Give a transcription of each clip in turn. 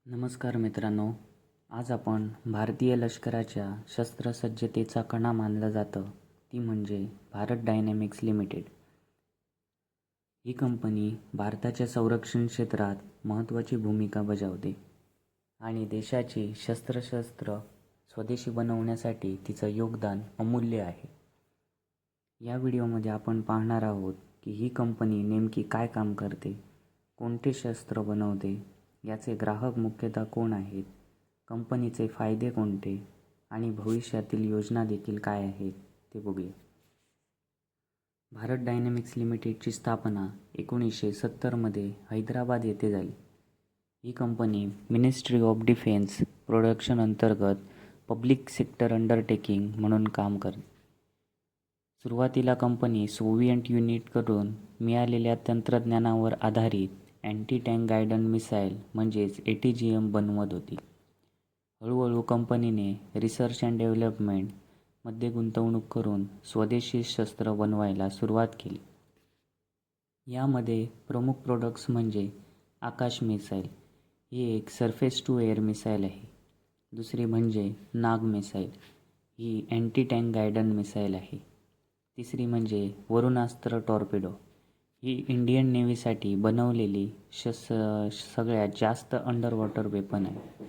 नमस्कार मित्रांनो. आज आपण भारतीय लष्कराच्या शस्त्रसज्जतेचा कणा मानलं जातं ती म्हणजे भारत डायनॅमिक्स लिमिटेड. ही कंपनी भारताच्या संरक्षण क्षेत्रात महत्त्वाची भूमिका बजावते आणि देशाची शस्त्र स्वदेशी बनवण्यासाठी तिचं योगदान अमूल्य आहे. या व्हिडिओमध्ये आपण पाहणार आहोत की ही कंपनी नेमकी काय काम करते, कोणते शस्त्र बनवते, याचे ग्राहक मुख्यतः कोण आहेत, कंपनीचे फायदे कोणते आणि भविष्यातील योजना देखील काय आहेत ते बघूया. भारत डायनॅमिक्स लिमिटेडची स्थापना 1970मध्ये हैदराबाद येथे झाली. ही company ministry of defence production अंतर्गत पब्लिक सेक्टर अंडरटेकिंग म्हणून काम करते. सुरुवातीला कंपनी सोव्हिएट युनिटकडून मिळालेल्या तंत्रज्ञानावर आधारित अँटी टँक गायडन मिसाईल म्हणजेच ATGM बनवत होती. हळूहळू कंपनीने रिसर्च अँड डेव्हलपमेंटमध्ये गुंतवणूक करून स्वदेशी शस्त्र बनवायला सुरुवात केली. यामध्ये प्रमुख प्रोडक्ट्स म्हणजे आकाश मिसाईल, ही एक सरफेस टू एअर मिसाईल आहे. दुसरी म्हणजे नाग मिसाईल, ही अँटी टँक गायडन मिसाईल आहे. तिसरी म्हणजे वरुणास्त्र टॉर्पेडो, ही इंडियन नेव्हीसाठी बनवलेली सगळ्यात जास्त अंडर वॉटर वेपन आहे.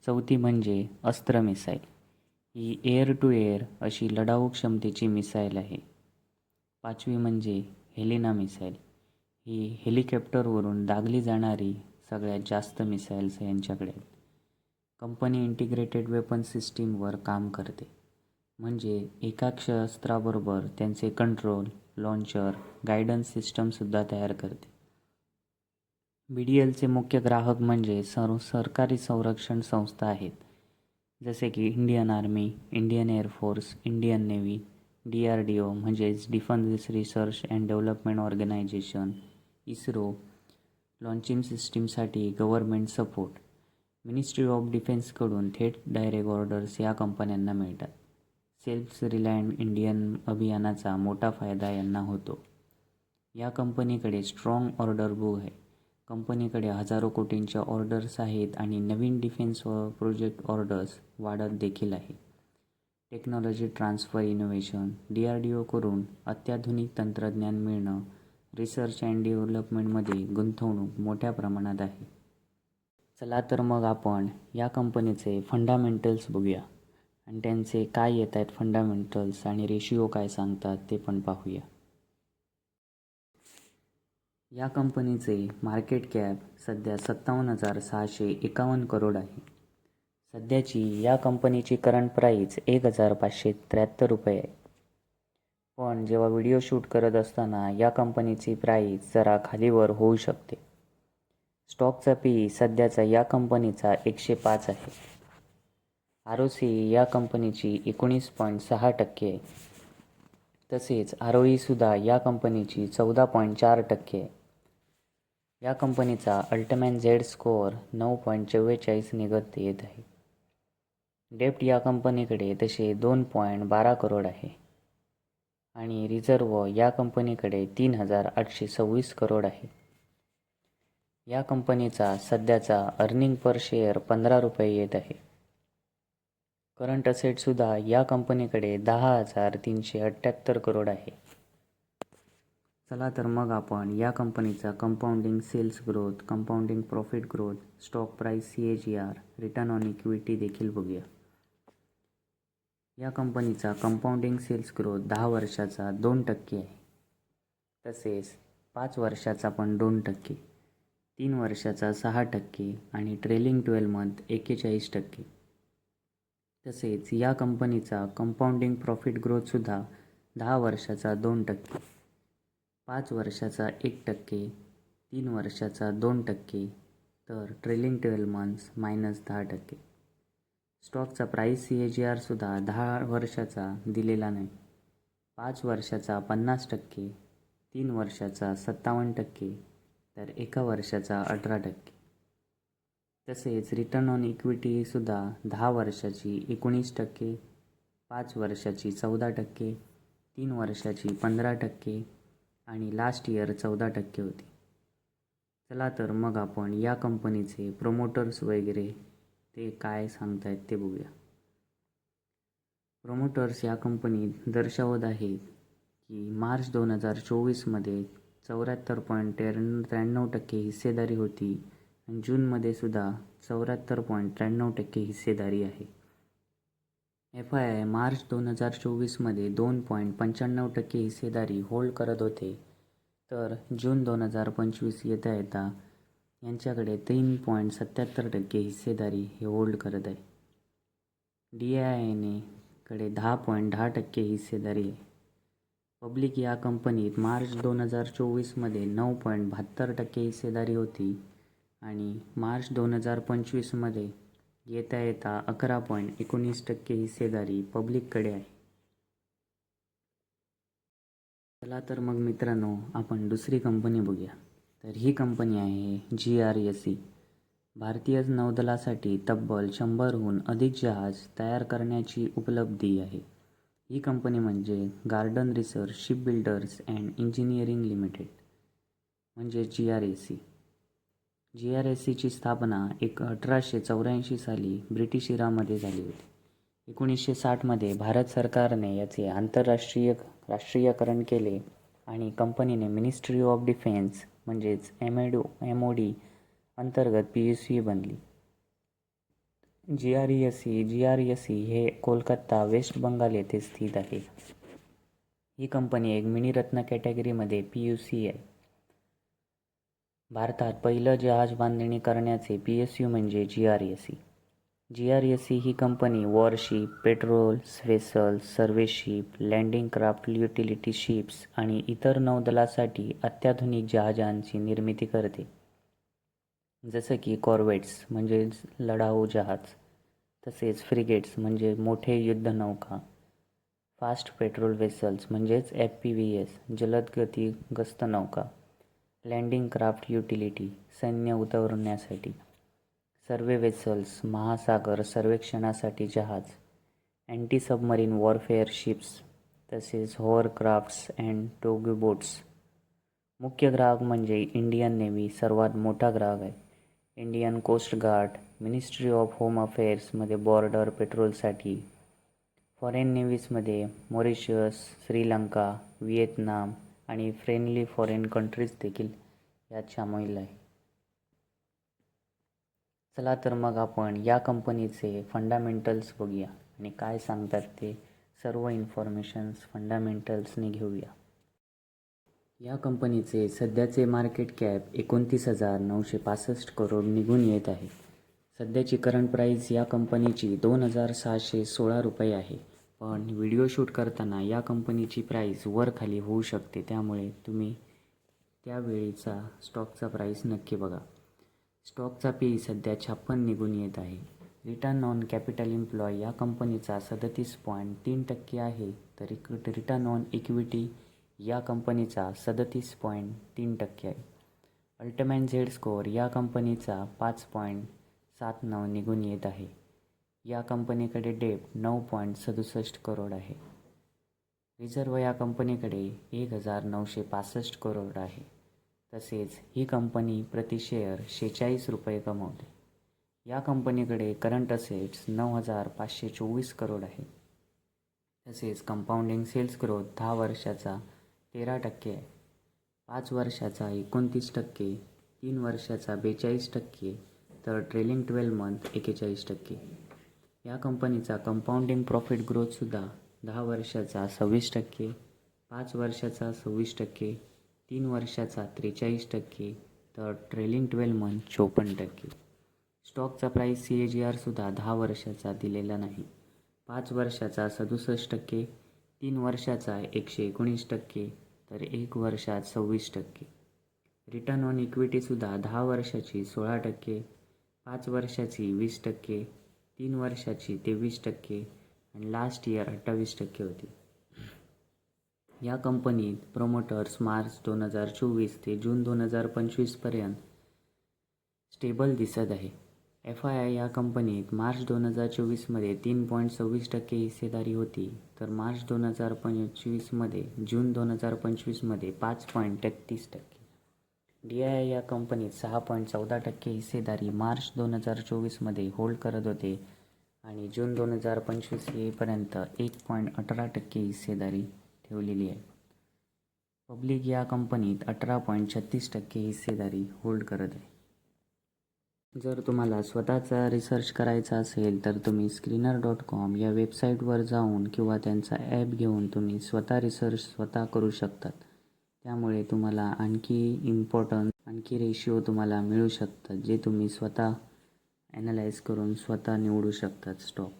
चौथी म्हणजे अस्त्र मिसाईल, ही एअर टू एअर अशी लढाऊ क्षमतेची मिसाईल आहे. पाचवी म्हणजे हेलिना मिसाईल, ही हेलिकॉप्टरवरून दागली जाणारी सगळ्यात जास्त मिसाईल्स यांच्याकडे आहेत. कंपनी इंटिग्रेटेड वेपन सिस्टीमवर काम करते, म्हणजे एका शस्त्राबरोबर त्यांचे कंट्रोल, लॉन्चर, गायडन्स सिस्टमसुद्धा तयार करते. BDLचे मुख्य ग्राहक म्हणजे सरकारी संरक्षण संस्था आहेत, जसे की Indian army, Indian air force, Indian navy, DRDO म्हणजेच defence research and development organisation, ISRO, launching सिस्टीमसाठी गव्हर्नमेंट सपोर्ट, मिनिस्ट्री ऑफ डिफेन्सकडून थेट डायरेक्ट ऑर्डर्स या कंपन्यांना मिळतात. सेल्फ रिलायंट इंडियन अभियानाचा मोठा फायदा यांना होतो. या कंपनीकडे स्ट्रॉंग ऑर्डर बुक आहे. कंपनीकडे हजारो कोटींच्या ऑर्डर्स आहेत आणि नवीन डिफेन्स प्रोजेक्ट ऑर्डर्स वाढत देखील आहे. टेक्नॉलॉजी ट्रान्सफर इनोव्हेशन, DRDO करून अत्याधुनिक तंत्रज्ञान मिळणं, रिसर्च अँड डेव्हलपमेंटमध्ये गुंतवणूक मोठ्या प्रमाणात आहे. चला तर मग आपण या कंपनीचे फंडामेंटल्स बघूया आणि त्यांचे काय येत आहेत फंडामेंटल्स आणि रेशिओ काय सांगतात ते पण पाहूया. या कंपनीचे मार्केट कॅप सध्या 57,651 करोड आहे. सध्याची या कंपनीची करंट प्राईस 1,573 रुपये आहे. पण जेव्हा व्हिडिओ शूट करत असताना या कंपनीची प्राईस जरा खालीवर होऊ शकते. स्टॉकचा PE सध्याचा या कंपनीचा 105 आहे. ROC या कंपनीची 19.6% आहे. तसेच ROE सुद्धा या कंपनीची 14.4% आहे. या कंपनीचा अल्टमॅन झेड स्कोअर 9.44 निघत येत आहे. डेप्ट या कंपनीकडे तसे 2.12 करोड आहे आणि रिझर्व या कंपनीकडे 3,826 करोड आहे. या कंपनीचा सध्याचा अर्निंग पर शेअर 15 रुपये येत आहे. करंट असेटसुद्धा या कंपनीकडे 10,378 करोड आहे. चला तर मग आपण या कंपनीचा compounding sales growth, compounding profit growth, stock price CAGR, return on equity देखील बघूया. या कंपनीचा कंपाऊंडिंग सेल्स ग्रोथ 10 वर्षाचा 2% आहे. तसेच 5 वर्षाचा पण 2%, 3 वर्षाचा 6% आणि ट्रेलिंग 12 मंथ 41%. तसेच या कंपनीचा कंपाऊंडिंग प्रॉफिट ग्रोथसुद्धा 10 वर्षाचा 2%, 5 वर्षाचा 1%, 3 वर्षाचा 2%, तर ट्रेलिंग 12 मंथ्स -10%. स्टॉकचा प्राईस CAGR सुद्धा 10 वर्षाचा दिलेला नाही. 5 वर्षाचा 50%, 3 वर्षाचा 57%, तर 1 वर्षाचा 18%. तसेच रिटर्न ऑन इक्विटीसुद्धा 10 वर्षाची 19%, 5 वर्षाची 14%, 3 वर्षाची 15% आणि लास्ट इयर 14% होती. चला तर मग आपण या कंपनीचे प्रोमोटर्स वगैरे ते काय सांगतायत ते बघूया. प्रोमोटर्स या कंपनीत दर्शवत आहे की मार्च 2024मध्ये 74.93% हिस्सेदारी होती आणि जूनमध्ये सुद्धा 74.93% हिस्सेदारी आहे. FII मार्च 2024मध्ये 2.95% हिस्सेदारी होल्ड करत होते, तर जून 2025 येता येता यांच्याकडे 3.77% हिस्सेदारी हे होल्ड करत आहे. DIIने कडे 10.10% हिस्सेदारी आहे. पब्लिक या कंपनीत मार्च 2024मध्ये 9.72% हिस्सेदारी होती आणि मार्च 2025मध्ये येता येता 11.19% हिस्सेदारी पब्लिककडे आहे. चला तर मग मित्रांनो, आपण दुसरी कंपनी बघूया. तर ही कंपनी आहे GRSE. भारतीय नौदलासाठी तब्बल 100हून अधिक जहाज तयार करण्याची उपलब्धी आहे. ही कंपनी म्हणजे garden research shipbuilders and engineering limited म्हणजे GRSE. GRSEची स्थापना 1884 साली ब्रिटिश इरामध्ये झाली होती. 1960मध्ये भारत सरकारने याचे राष्ट्रीयकरण केले आणि कंपनीने मिनिस्ट्री ऑफ डिफेन्स म्हणजेच MOD अंतर्गत PSU बनली. GRSE हे कोलकाता, वेस्ट बंगाल येथे स्थित आहे. ही कंपनी एक मिनीरत्न कॅटेगरीमध्ये PSU आहे. भारतात पहिलं जहाज बांधणी करण्याचे PSU म्हणजे GRSE. GRSE ही कंपनी warship, patrols vessels, survey ship, landing craft, utility ships आणि इतर नौदलासाठी अत्याधुनिक जहाजांची निर्मिती करते. जसं की कॉर्वेट्स म्हणजे लढाऊ जहाज, तसेच फ्रिगेट्स म्हणजे मोठे युद्धनौका, फास्ट पेट्रोल व्हेसल्स म्हणजेच FPVS जलदगती गस्तनौका, लँडिंग क्राफ्ट युटिलिटी सैन्य उतरवण्यासाठी, सर्वे व्हेसल्स महासागर सर्वेक्षणासाठी जहाज, अँटी सबमरीन वॉरफेअर शिप्स, तसेच होअरक्राफ्ट्स अँड टोगबोट्स. मुख्य ग्राहक म्हणजे इंडियन नेव्ही सर्वात मोठा ग्राहक आहे. Indian coast guard, ministry of home अफेअर्समध्ये बॉर्डर पेट्रोलसाठी, फॉरेन नेव्हीजमध्ये मॉरिशस, श्रीलंका, व्हिएतनाम आणि फ्रेंडली फॉरेन कंट्रीज देखील यात सामील आहे. चला तर मग आपण या कंपनीचे फंडामेंटल्स बघूया आणि काय सांगतात ते सर्व इन्फॉर्मेशन्स फंडामेंटल्सने घेऊया. या कंपनीचे सध्याचे मार्केट कॅप 29,965 करोड निघून येत आहे. सध्याची करंट प्राईस या कंपनीची 2,616 रुपये आहे. पण व्हिडिओ शूट करताना या कंपनीची प्राईस वर खाली होऊ शकते, त्यामुळे तुम्ही त्यावेळीचा स्टॉकचा प्राईस नक्की बघा. स्टॉकचा PE सध्या 56 निघून येत आहे. रिटर्न ऑन कॅपिटल एम्प्लॉय या कंपनीचा 37.3% आहे, तर रिटर्न ऑन इक्विटी या कंपनीचा 37.3% आहे. अल्टमॅन झेड स्कोअर या कंपनीचा 5.79 निघून येत आहे. या कंपनीकडे डेब्ट 9.67 करोड आहे. रिझर्व या कंपनीकडे 1,965 करोड आहे. तसेच ही कंपनी प्रति शेअर 46 रुपये कमवते. या कंपनीकडे करंट असेट्स 9,524 करोड आहे. तसेच कंपाऊंडिंग सेल्स ग्रोथ 10 वर्षाचा 13% आहे, 5 वर्षाचा 29%, 3 वर्षाचा 42%, तर ट्रेलिंग 12 मंथ 41%. या कंपनीचा कंपाऊंडिंग प्रॉफिट ग्रोथसुद्धा 10 वर्षाचा 26%, 5 वर्षाचा 26%, 3 वर्षाचा 43%, तर ट्रेलिंग 12 मंथ 54%. स्टॉकचा प्राईस CAGR सुद्धा 10 वर्षाचा दिलेला नाही. 5 वर्षाचा 67%, 3 वर्षाचा 119%, तर 1 वर्षात 26%. रिटर्न ऑन इक्विटीसुद्धा 10 वर्षाची 16%, 5 वर्षाची 20%, 3 वर्षाची 23% आणि लास्ट इयर 28% होती. या कंपनीत प्रोमोटर्स मार्च 2024 ते जून 2025पर्यंत स्टेबल दिसत आहे. FII या कंपनीत मार्च 2024मध्ये 3.26% हिस्सेदारी होती, तर मार्च 2025मध्ये जून 2025मध्ये 5.33%. DII या कंपनीत 6.14% हिस्सेदारी मार्च 2024मध्ये होल्ड करत होते आणि जून 2025 येईपर्यंत 1.18% हिस्सेदारी ठेवलेली आहे. पब्लिक या कंपनीत 18.36% हिस्सेदारी होल्ड करत आहे. जर तुम्हाला स्वतःचा रिसर्च करायचा असेल तर तुम्ही screener.com या वेबसाईटवर जाऊन किंवा त्यांचा ॲप घेऊन तुम्ही स्वतः रिसर्च स्वतः करू शकतात. त्यामुळे तुम्हाला आणखी रेशिओ तुम्हाला मिळू शकतात जे तुम्ही स्वतः ॲनलाईज करून स्वतः निवडू शकतात स्टॉक.